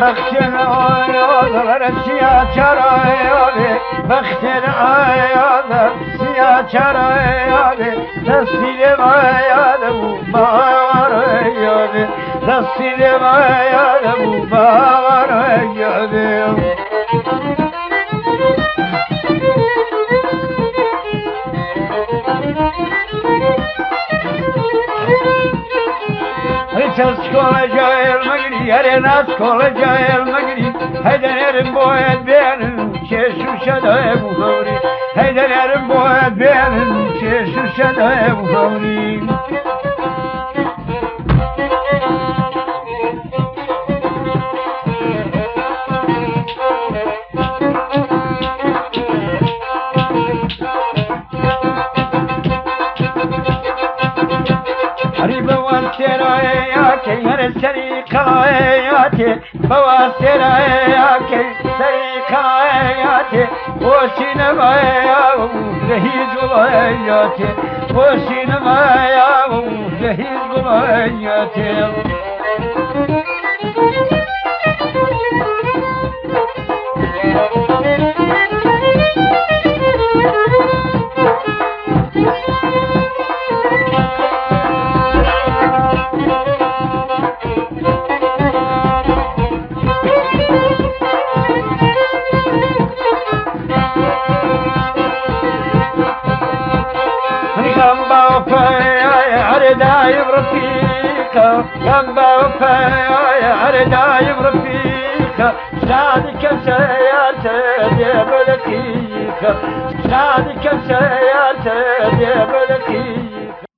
بختر آیادر سیاه چرایاده بختر آیادر سیاه چرایاده دستیل مایاده بو باور یاده دستیل مایاده بو باور یاده Skola cahil magri, yarena skola cahil magri. Haydanerim boyat benim, şuşada bu havri. Haydanerim boyat benim, şuşada bu havri. سريقاياتي بواسراياكي سريقاياتي وسينما يا زهيد غلاياتي وسينما يا زهيد غلاياتي دايب رفيقة جنبه وفايا على دايب رفيقة سعدك سيارته يا بلكيكة سعدك سيارته يا بلكيكة